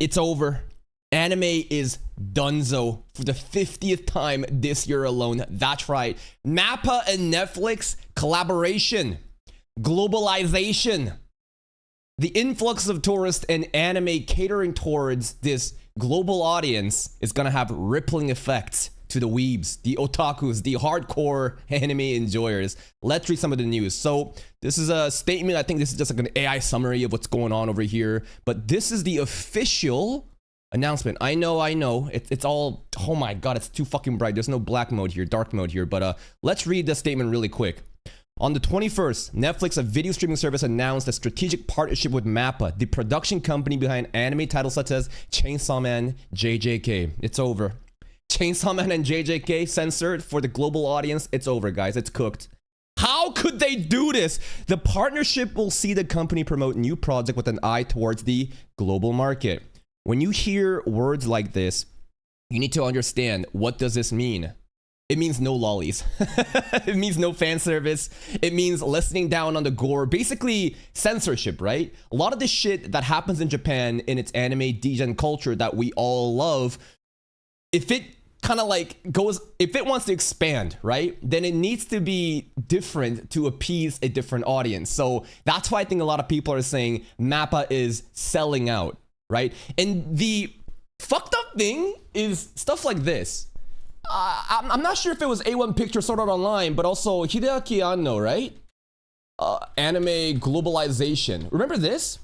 It's over. Anime is donezo for the 50th time this year alone. That's right. Mappa and Netflix collaboration. Globalization. The influx of tourists and anime catering towards this global audience is gonna have rippling effects to the weebs, the otakus, the hardcore anime enjoyers. Let's read some of the news. So this is a statement. I think this is just like an AI summary of what's going on over here. But this is the official announcement. I know. It's all, oh my god, it's too fucking bright. There's no black mode here, dark mode here. But let's read the statement really quick. On the 21st, Netflix, a video streaming service, announced a strategic partnership with Mappa, the production company behind anime titles such as Chainsaw Man, JJK. It's over. Chainsaw Man and JJK censored for the global audience. It's over, guys. It's cooked. How could they do this? The partnership will see the company promote new project with an eye towards the global market. When you hear words like this, you need to understand, what does this mean? It means no lollies. It means no fan service. It means listening down on the gore. Basically, censorship, right? A lot of the shit that happens in Japan in its anime degen culture that we all love, if it kind of like goes, if it wants to expand, right, then it needs to be different to appease a different audience. So that's why I think a lot of people are saying Mappa is selling out, right? And the fucked up thing is stuff like this. I'm not sure if it was A1 Picture Sword Art Online, but also Hideaki Anno, right? Anime globalization. Remember this?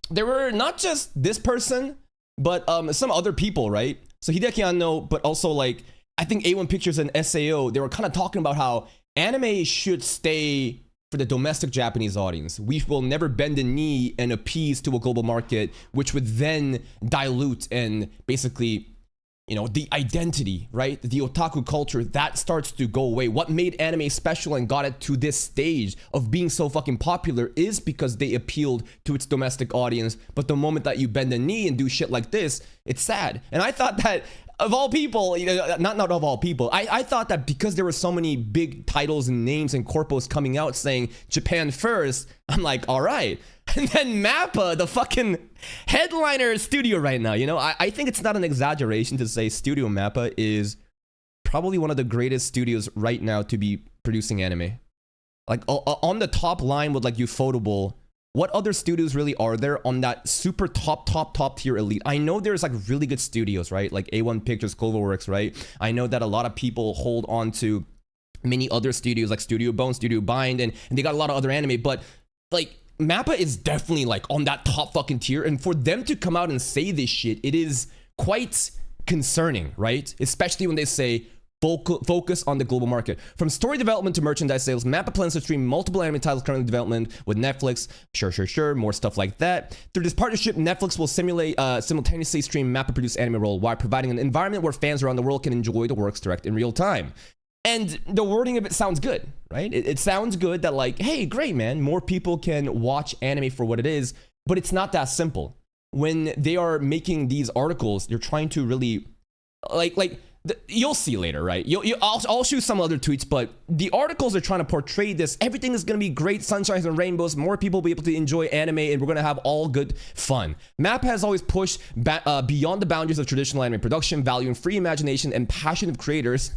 There were not just this person, but some other people, right? So Hideaki Anno, but also like, I think A1 Pictures and SAO, they were kind of talking about how anime should stay for the domestic Japanese audience. We will never bend the knee and appease to a global market, which would then dilute and basically, you know, the identity, right? The otaku culture, that starts to go away. What made anime special and got it to this stage of being so fucking popular is because they appealed to its domestic audience. But the moment that you bend the knee and do shit like this, it's sad. And I thought that, of all people, you know, not of all people, I thought that because there were so many big titles and names and corpos coming out saying Japan first, I'm like, all right. And then Mappa, the fucking headliner studio right now, you know, I think it's not an exaggeration to say Studio Mappa is probably one of the greatest studios right now to be producing anime. Like on the top line with like Ufotable, what other studios really are there on that super top tier elite? I know there's like really good studios, right? Like A1 Pictures, Cloverworks, right? I know that a lot of people hold on to many other studios like Studio Bone, Studio Bind, and they got a lot of other anime, but like Mappa is definitely like on that top fucking tier. And for them to come out and say this shit, it is quite concerning, right? Especially when they say focus on the global market. From story development to merchandise sales, Mappa plans to stream multiple anime titles currently in development with Netflix. Sure, more stuff like that. Through this partnership, Netflix will simultaneously stream Mappa-produced anime worldwide, providing an environment where fans around the world can enjoy the works direct in real time. And the wording of it sounds good, right? It sounds good that like, hey, great, man, more people can watch anime for what it is, but it's not that simple. When they are making these articles, they're trying to really, you'll see later, right? I'll shoot some other tweets, but the articles are trying to portray this. Everything is going to be great, sunshines and rainbows. More people will be able to enjoy anime, and we're going to have all good fun. Mappa has always pushed beyond the boundaries of traditional anime production, valuing free imagination and passion of creators.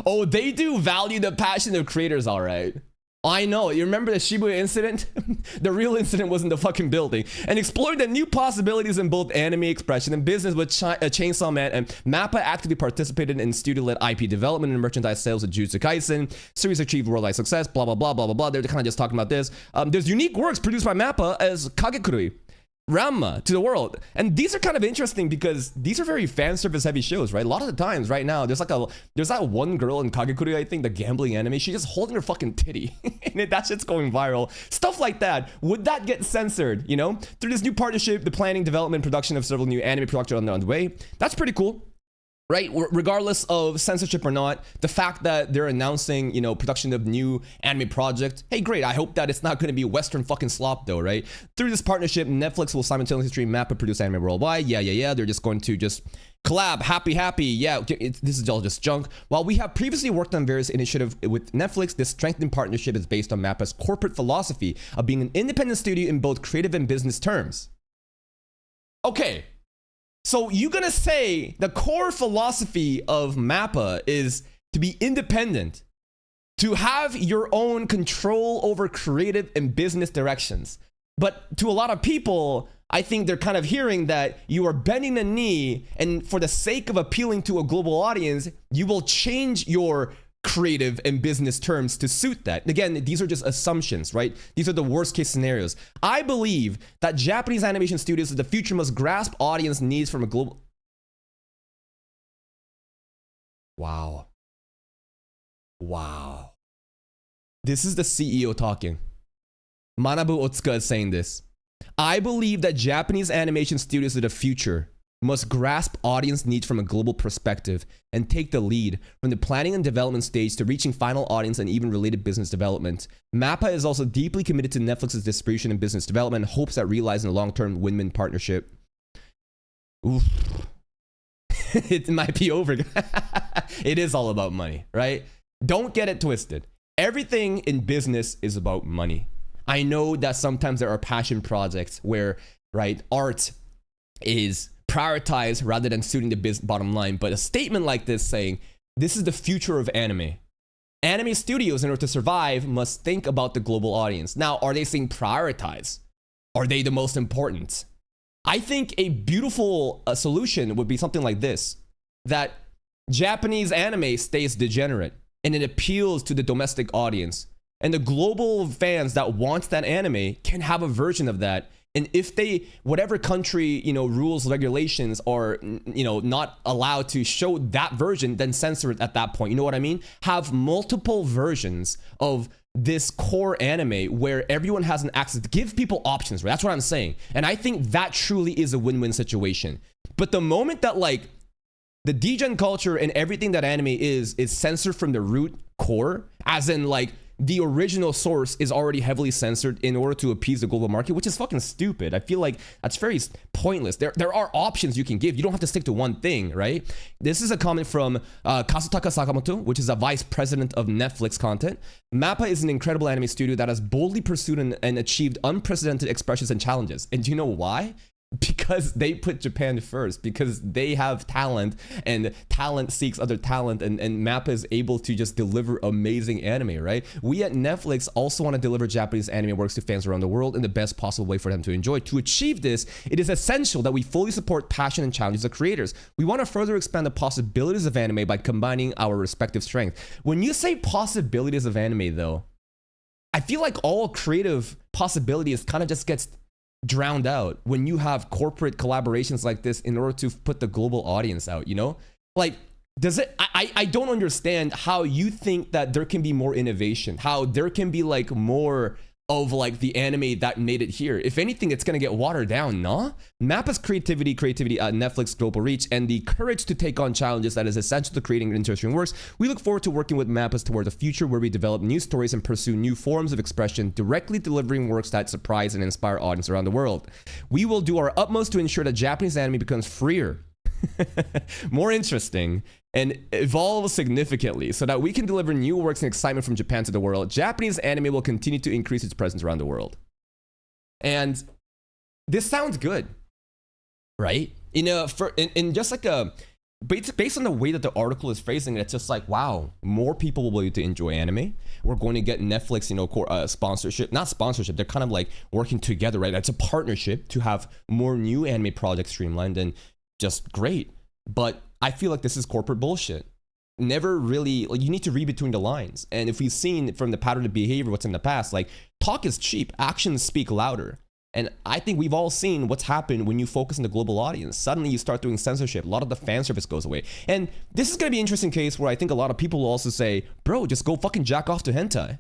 Oh, they do value the passion of creators, all right. I know. You remember the Shibuya incident? The real incident was in the fucking building. And exploring the new possibilities in both anime expression and business with Chainsaw Man, and Mappa actively participated in studio-led IP development and merchandise sales with Jujutsu Kaisen. Series achieved worldwide success, blah, blah, blah, blah, blah, blah. They're kind of just talking about this. There's unique works produced by Mappa as Kagekurui, Ranma to the world. And these are kind of interesting because these are very fan service heavy shows, right? A lot of the times right now, there's that one girl in Kagekuri, I think, the gambling anime, she's just holding her fucking titty and that shit's going viral. Stuff like that. Would that get censored, you know? Through this new partnership, the planning, development, production of several new anime productions on the way. That's pretty cool. Right? Regardless of censorship or not, the fact that they're announcing, you know, production of new anime project, hey, great. I hope that it's not going to be Western fucking slop though, right? Through this partnership, Netflix will simultaneously stream Mappa produce anime worldwide. Yeah. They're just going to just collab, happy. Yeah, this is all just junk. While we have previously worked on various initiatives with Netflix, this strengthened partnership is based on Mappa's corporate philosophy of being an independent studio in both creative and business terms. Okay, so you're gonna say the core philosophy of Mappa is to be independent, to have your own control over creative and business directions. But to a lot of people, I think they're kind of hearing that you are bending the knee, and for the sake of appealing to a global audience, you will change your creative and business terms to suit that. Again, these are just assumptions, right? These are the worst case scenarios. I believe that Japanese animation studios of the future must grasp audience needs from a global... Wow. Wow. This is the CEO talking. Manabu Otsuka is saying this. I believe that Japanese animation studios of the future must grasp audience needs from a global perspective and take the lead from the planning and development stage to reaching final audience and even related business development. Mappa is also deeply committed to Netflix's distribution and business development and hopes that realizing a long-term win-win partnership. Oof. It might be over. It is all about money, right? Don't get it twisted. Everything in business is about money. I know that sometimes there are passion projects where, right, art is prioritized rather than suiting the bottom line. But a statement like this saying, this is the future of anime. Anime studios, in order to survive, must think about the global audience. Now, are they saying prioritize? Are they the most important? I think a beautiful solution would be something like this, that Japanese anime stays degenerate and it appeals to the domestic audience. And the global fans that want that anime can have a version of that. And if they, whatever country, rules, regulations are, not allowed to show that version, then censor it at that point. You know what I mean? Have multiple versions of this core anime where everyone has an access. Give people options, right? That's what I'm saying. And I think that truly is a win-win situation. But the moment that the degen culture and everything that anime is censored from the root core, as in the original source is already heavily censored in order to appease the global market, which is fucking stupid. I feel like that's very pointless. There are options you can give. You don't have to stick to one thing, right? This is a comment from Kazutaka Sakamoto, which is a vice president of Netflix content. Mappa is an incredible anime studio that has boldly pursued and achieved unprecedented expressions and challenges. And do you know why? Because they put Japan first, because they have talent and talent seeks other talent, and Mappa is able to just deliver amazing anime, right? We at Netflix also want to deliver Japanese anime works to fans around the world in the best possible way for them to enjoy. To achieve this, it is essential that we fully support passion and challenges of creators. We want to further expand the possibilities of anime by combining our respective strengths. When you say possibilities of anime though, I feel like all creative possibilities kind of just gets drowned out when you have corporate collaborations like this in order to put the global audience out, does it, I don't understand how you think that there can be more innovation, how there can be more of the anime that made it here. If anything, it's gonna get watered down, nah? Mappa's creativity, Netflix global reach, and the courage to take on challenges that is essential to creating interesting works. We look forward to working with Mappa toward a future where we develop new stories and pursue new forms of expression, directly delivering works that surprise and inspire audience around the world. We will do our utmost to ensure that Japanese anime becomes freer, more interesting, and evolve significantly so that we can deliver new works and excitement from Japan to the world. Japanese anime will continue to increase its presence around the world. And this sounds good, right? Just based on the way that the article is phrasing it, it's just wow, more people will be able to enjoy anime. We're going to get Netflix, sponsorship, not sponsorship. They're kind of working together, right? It's a partnership to have more new anime projects streamlined, and just great. But I feel like this is corporate bullshit. Never really, you need to read between the lines. And if we've seen from the pattern of behavior what's in the past, talk is cheap, actions speak louder. And I think we've all seen what's happened when you focus on the global audience. Suddenly you start doing censorship. A lot of the fan service goes away. And this is going to be an interesting case where I think a lot of people will also say, bro, just go fucking jack off to hentai.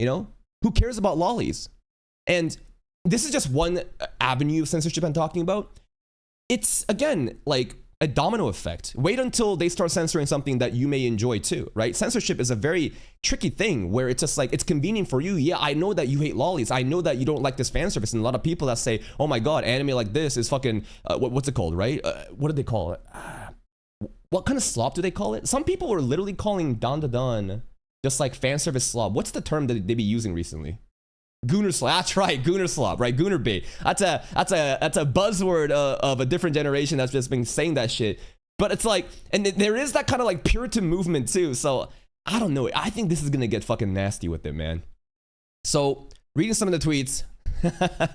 Who cares about lollies? And this is just one avenue of censorship I'm talking about. It's, again, a domino effect. Wait until they start censoring something that you may enjoy too, right? Censorship is a very tricky thing where it's just it's convenient for you. Yeah, I know that you hate lollies. I know that you don't like this fan service. And a lot of people that say, oh my God, anime like this is fucking, what's it called, right? What do they call it? What kind of slop do they call it? Some people were literally calling Dan just fan service slop. What's the term that they be using recently? Gooner slop. That's right, Gooner slop, right? Gooner bait. That's a buzzword of a different generation that's just been saying that shit. But it's like, and there is that kind of like Puritan movement too. So I don't know. I think this is gonna get fucking nasty with it, man. So reading some of the tweets.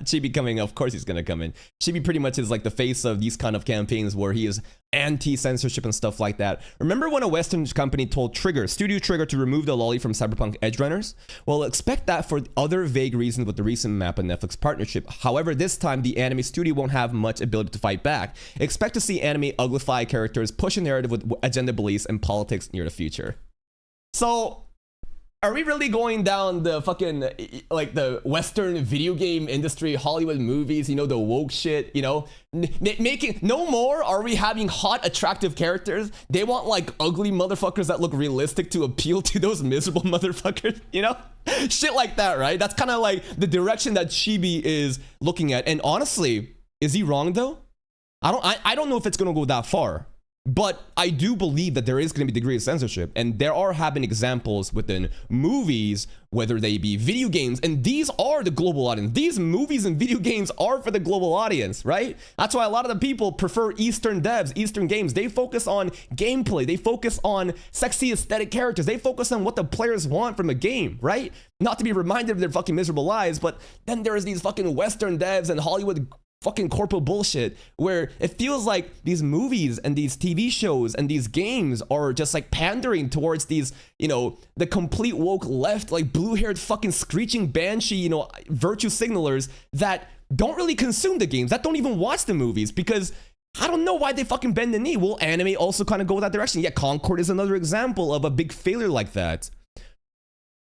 Chibi coming, of course he's gonna come in. Chibi pretty much is like the face of these kind of campaigns where he is anti-censorship and stuff like that. Remember when a Western company told Studio Trigger to remove the lolly from Cyberpunk Edge Runners? Well, expect that for other vague reasons with the recent Mappa Netflix partnership. However, this time the anime studio won't have much ability to fight back. Expect to see anime uglify characters push a narrative with agenda beliefs and politics near the future. So are we really going down the fucking, like, the Western video game industry, Hollywood movies, you know, the woke shit, you know? Making, no more are we having hot, attractive characters. They want, like, ugly motherfuckers that look realistic to appeal to those miserable motherfuckers, you know? Shit like that, right? That's kind of like the direction that Chibi is looking at. And honestly, is he wrong, though? I don't know if it's going to go that far. But I do believe that there is going to be a degree of censorship, and there are having examples within movies, whether they be video games, and these are the global audience. These movies and video games are for the global audience, right? That's why a lot of the people prefer Eastern devs, Eastern games. They focus on gameplay. They focus on sexy aesthetic characters. They focus on what the players want from a game, right? Not to be reminded of their fucking miserable lives, but then there's these fucking Western devs and Hollywood fucking corporate bullshit where it feels like these movies and these TV shows and these games are just like pandering towards these, you know, the complete woke left, like blue-haired fucking screeching banshee, you know, virtue signalers that don't really consume the games, that don't even watch the movies, because I don't know why they fucking bend the knee. Will anime also kind of go that direction? Yeah, Concord is another example of a big failure like that.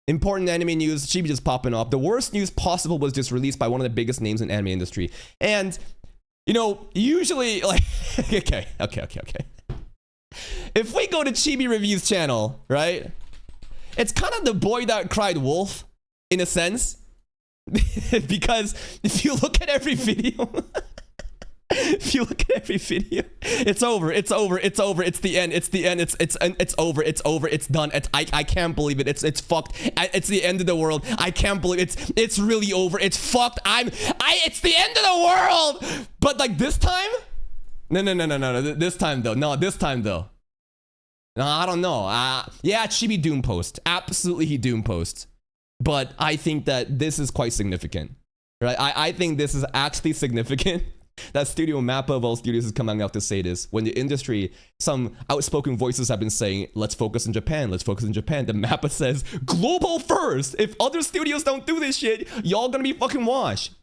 Important anime news, Chibi just popping off. The worst news possible was just released by one of the biggest names in anime industry. And, you know, usually, like, okay. If we go to Chibi Reviews channel, right? It's kind of the boy that cried wolf, in a sense. Because if you look at every video... If you look at every video, it's over, it's the end, it's over, it's done. I can't believe it. It's fucked. It's the end of the world. I can't believe it's really over. It's fucked. It's the end of the world. But like this time? No. This time though. No, I don't know. Yeah, Chibi Doom post. Absolutely he Doom post. But I think that this is quite significant. Right? I think this is actually significant. That Studio Mappa of all studios is coming out to say this. When the industry, some outspoken voices have been saying, let's focus in Japan, The Mappa says, global first! If other studios don't do this shit, y'all gonna be fucking washed.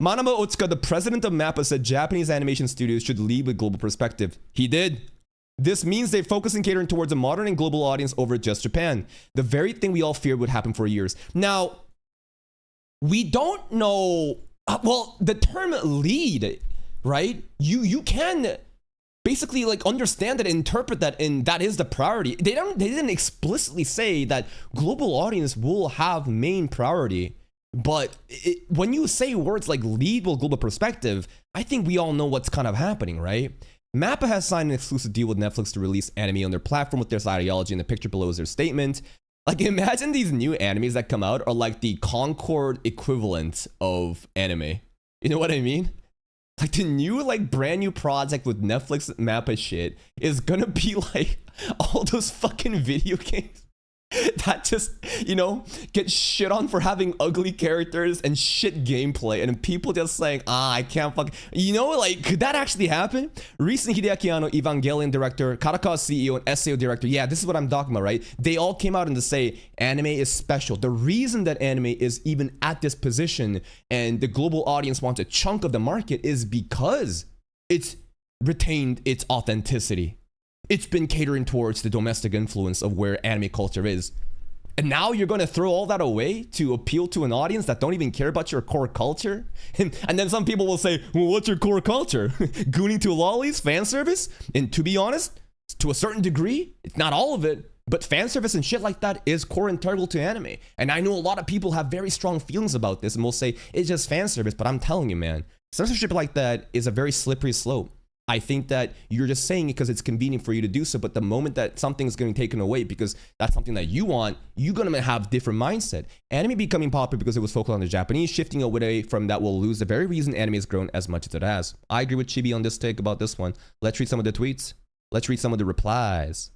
Manama Otsuka, the president of Mappa, said Japanese animation studios should lead with global perspective. He did. This means they focus and catering towards a modern and global audience over just Japan. The very thing we all feared would happen for years. Now, we don't know... well, the term lead... right? You can basically like understand it, interpret that, and that is the priority. They didn't explicitly say that global audience will have main priority, but when you say words like lead with global perspective, I think we all know what's kind of happening, right? Mappa has signed an exclusive deal with Netflix to release anime on their platform with this ideology, and the picture below is their statement. Like, imagine these new animes that come out are like the Concord equivalent of anime. You know what I mean? Like the new, like brand new project with Netflix Mappa shit is gonna be like all those fucking video games that just, you know, get shit on for having ugly characters and shit gameplay, and people just saying, I can't fuck, you know, like, could that actually happen? Recently, Hideaki Anno, Evangelion director, Karakawa CEO, and SAO director, yeah, this is what I'm talking about, right? They all came out and to say, anime is special. The reason that anime is even at this position and the global audience wants a chunk of the market is because it's retained its authenticity. It's been catering towards the domestic influence of where anime culture is. And now you're going to throw all that away to appeal to an audience that don't even care about your core culture? And then some people will say, well, what's your core culture? Gooning to lollies, fan service? And to be honest, to a certain degree, it's not all of it, but fan service and shit like that is core integral to anime. And I know a lot of people have very strong feelings about this and will say, it's just fan service, but I'm telling you, man, censorship like that is a very slippery slope. I think that you're just saying it because it's convenient for you to do so. But the moment that something is getting taken away because that's something that you want, you're going to have different mindset. Anime becoming popular because it was focused on the Japanese, shifting away from that will lose the very reason anime has grown as much as it has. I agree with Chibi on this take about this one. Let's read some of the tweets. Let's read some of the replies.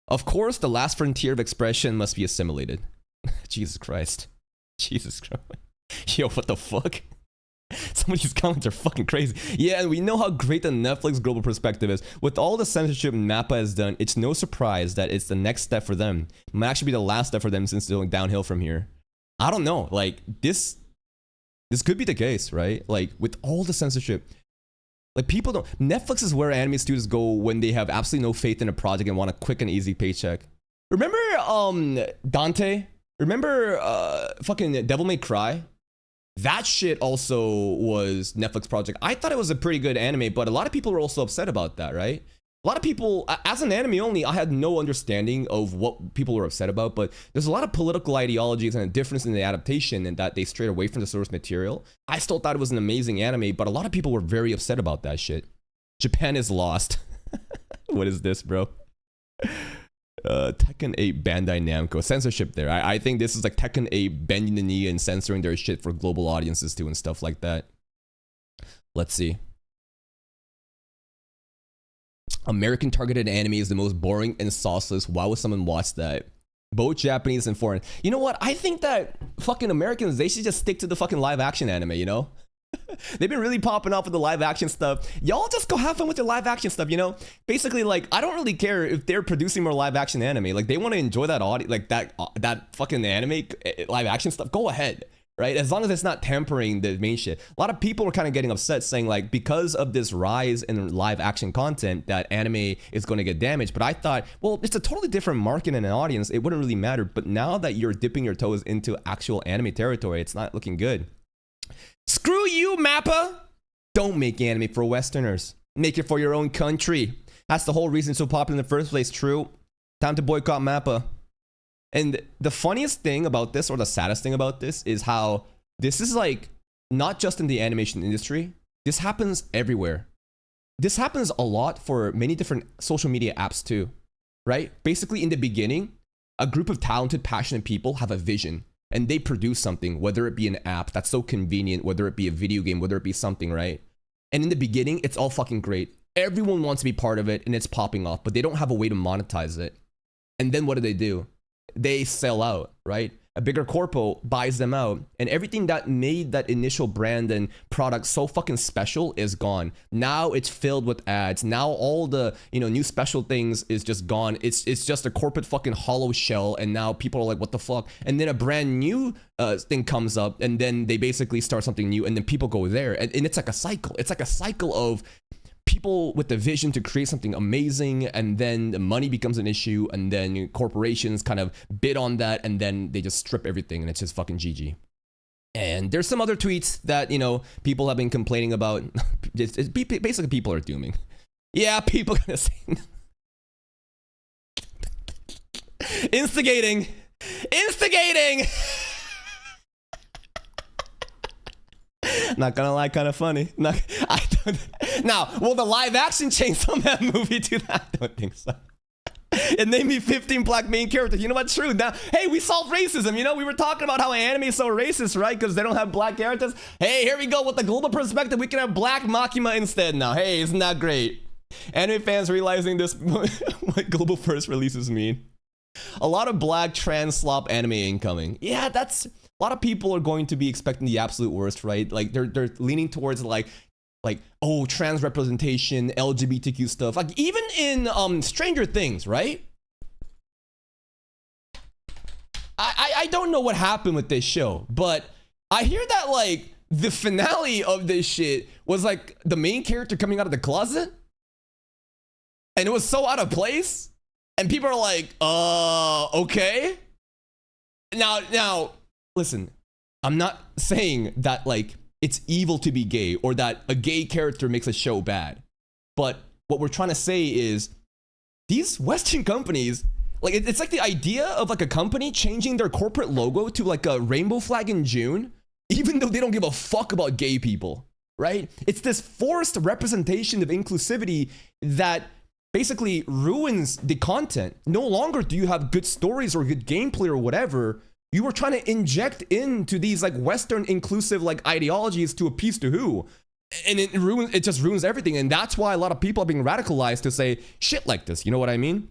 Of course, the last frontier of expression must be assimilated. Jesus Christ. Jesus Christ. Yo, what the fuck? Some of these comments are fucking crazy. Yeah, and we know how great the Netflix global perspective is. With all the censorship Mappa has done, it's no surprise that it's the next step for them. It might actually be the last step for them since they're going downhill from here. I don't know. Like, this could be the case, right? Like, with all the censorship, like, people don't... Netflix is where anime studios go when they have absolutely no faith in a project and want a quick and easy paycheck. Remember, Dante? Remember, fucking Devil May Cry? That shit also was Netflix project. I thought it was a pretty good anime, but a lot of people were also upset about that, right? A lot of people, as an anime only, I had no understanding of what people were upset about, but there's a lot of political ideologies and a difference in the adaptation and that they strayed away from the source material. I still thought it was an amazing anime, but a lot of people were very upset about that shit. Japan is lost. What is this, bro? Tekken 8 Bandai Namco. Censorship there. I think this is like Tekken 8 bending the knee and censoring their shit for global audiences too and stuff like that. Let's see. American targeted anime is the most boring and sauceless. Why would someone watch that? Both Japanese and foreign. You know what? I think that fucking Americans, they should just stick to the fucking live action anime, you know? They've been really popping off with the live action stuff. Y'all just go have fun with your live action stuff, you know? Basically, like, I don't really care if they're producing more live action anime. Like, they want to enjoy that audio, like that fucking anime live action stuff. Go ahead, right? As long as it's not tempering the main shit. A lot of people are kind of getting upset saying, like, because of this rise in live action content, that anime is going to get damaged. But I thought, well, it's a totally different market and an audience. It wouldn't really matter. But now that you're dipping your toes into actual anime territory, it's not looking good. Screw you, Mappa! Don't make anime for Westerners. Make it for your own country. That's the whole reason it's so popular in the first place, true. Time to boycott Mappa. And the funniest thing about this, or the saddest thing about this, is how this is like, not just in the animation industry, this happens everywhere. This happens a lot for many different social media apps too, right? Basically, in the beginning, a group of talented, passionate people have a vision. And they produce something, whether it be an app that's so convenient, whether it be a video game, whether it be something, right? And in the beginning, it's all fucking great. Everyone wants to be part of it and it's popping off, but they don't have a way to monetize it. And then what do? They sell out, right? A bigger corpo buys them out, and everything that made that initial brand and product so fucking special is gone. Now it's filled with ads. Now all the, you know, new special things is just gone. It's just a corporate fucking hollow shell, and now people are like, what the fuck? And then a brand new thing comes up, and then they basically start something new, and then people go there, and it's like a cycle. It's like a cycle of people with the vision to create something amazing, and then the money becomes an issue, and then corporations kind of bid on that, and then they just strip everything, and it's just fucking GG. And there's some other tweets that, you know, people have been complaining about. Basically, people are dooming. Yeah, people gonna say instigating. Not gonna lie, kind of funny. Now, will the live action change from that movie to that? I don't think so. It named me 15 black main characters. You know what's true? Now, hey, we solved racism. You know, we were talking about how anime is so racist, right? Because they don't have black characters. Hey, here we go with the global perspective. We can have black Makima instead now. Hey, isn't that great? Anime fans realizing this, what global first releases mean. A lot of black trans slop anime incoming. Yeah, that's... A lot of people are going to be expecting the absolute worst, right? Like, they're leaning towards like, oh, trans representation, LGBTQ stuff. Like, even in Stranger Things, right? I don't know what happened with this show, but I hear that, like, the finale of this shit was, like, the main character coming out of the closet. And it was so out of place. And people are like, okay. Now, listen, I'm not saying that, like, it's evil to be gay or that a gay character makes a show bad. But what we're trying to say is these Western companies, like, it's like the idea of, like, a company changing their corporate logo to, like, a rainbow flag in June, even though they don't give a fuck about gay people, right? It's this forced representation of inclusivity that basically ruins the content. No longer do you have good stories or good gameplay or whatever. You were trying to inject into these like Western inclusive like ideologies to appease to who? And it just ruins everything. And that's why a lot of people are being radicalized to say shit like this. You know what I mean?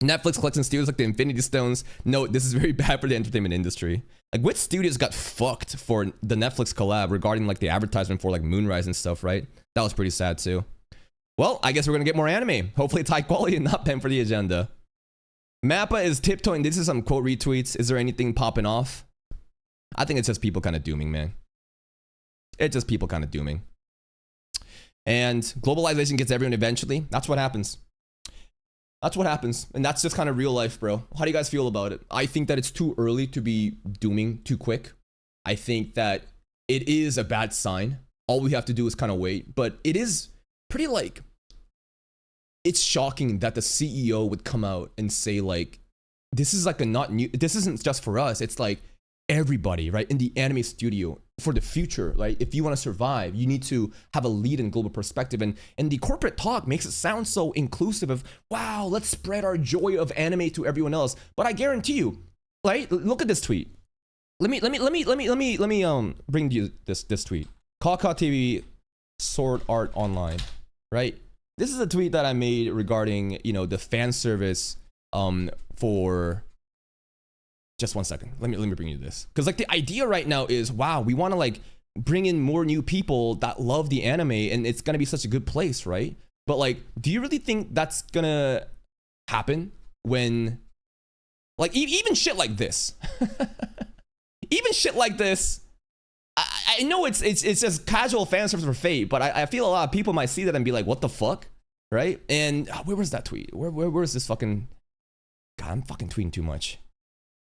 Netflix collecting studios like the Infinity Stones. No, this is very bad for the entertainment industry. Like, which studios got fucked for the Netflix collab regarding like the advertisement for like Moonrise and stuff, right? That was pretty sad too. Well, I guess we're gonna get more anime. Hopefully it's high quality and not pen for the agenda. Mappa is tiptoeing. This is some quote retweets. Is there anything popping off? I think it's just people kind of dooming, man. It's just people kind of dooming. And globalization gets everyone eventually. That's what happens. That's what happens. And that's just kind of real life, bro. How do you guys feel about it? I think that it's too early to be dooming too quick. I think that it is a bad sign. All we have to do is kind of wait. But it is pretty like, it's shocking that the CEO would come out and say like, this is like a not new, this isn't just for us. It's like everybody, right? In the anime studio for the future, right? If you want to survive, you need to have a lead and global perspective. And the corporate talk makes it sound so inclusive of, wow, let's spread our joy of anime to everyone else. But I guarantee you, right? Look at this tweet. Let me bring you this tweet. Kaka TV Sword Art Online, right? This is a tweet that I made regarding, you know, the fan service for, just one second. Let me bring you this. Because like the idea right now is, wow, we want to like bring in more new people that love the anime and it's going to be such a good place, right? But like, do you really think that's going to happen when like even shit like this, even shit like this, I know it's just casual fan service for Fate, but I feel a lot of people might see that and be like, what the fuck? Right? And where was that tweet? Where's this fucking, God, I'm fucking tweeting too much.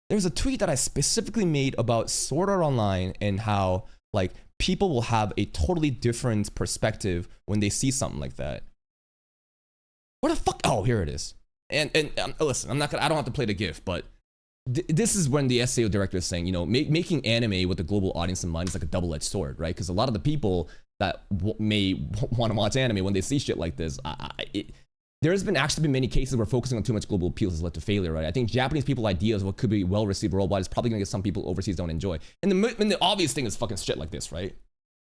There was a tweet that I specifically made about Sword Art Online and how like people will have a totally different perspective when they see something like that. What the fuck? Oh, here it is. And listen, I don't have to play the GIF, but this is when the SAO director is saying, you know, making anime with a global audience in mind is like a double-edged sword, right? Because a lot of the people that may want to watch anime when they see shit like this, there has actually been many cases where focusing on too much global appeal has led to failure, right? I think Japanese people ideas of what could be well received worldwide is probably going to get some people overseas don't enjoy. And the obvious thing is fucking shit like this, right?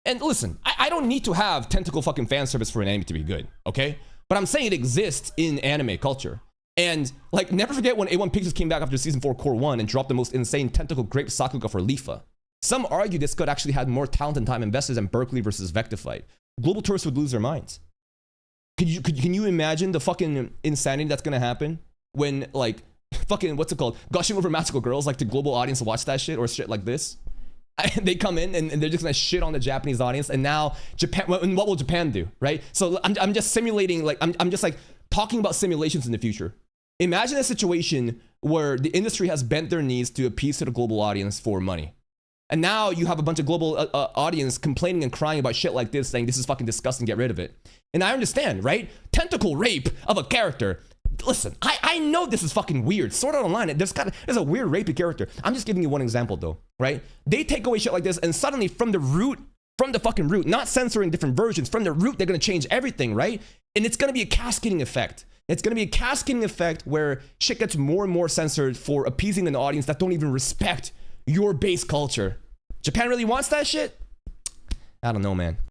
And listen, I don't need to have tentacle fucking fan service for an anime to be good, okay? But I'm saying it exists in anime culture. And like, never forget when A1 Pictures came back after season 4 Core 1 and dropped the most insane tentacle grape Sakuga for Lifa. Some argue this could actually have more talent and time invested than Berkeley versus Vectified. Global tourists would lose their minds. Can you imagine the fucking insanity that's gonna happen when like fucking what's it called, gushing over magical girls like the global audience watch that shit or shit like this? They come in and they're just gonna shit on the Japanese audience, and now Japan. What will Japan do, right? So I'm just simulating, like I'm just like talking about simulations in the future. Imagine a situation where the industry has bent their knees to appease to the global audience for money. And now you have a bunch of global audience complaining and crying about shit like this, saying this is fucking disgusting, get rid of it. And I understand, right? Tentacle rape of a character. Listen, I know this is fucking weird. Sword Art Online, there's a weird rapey character. I'm just giving you one example though, right? They take away shit like this and suddenly from the fucking root, not censoring different versions, from the root they're gonna change everything, right? And it's gonna be a cascading effect. It's gonna be a cascading effect where shit gets more and more censored for appeasing an audience that don't even respect your base culture. Japan really wants that shit? I don't know, man.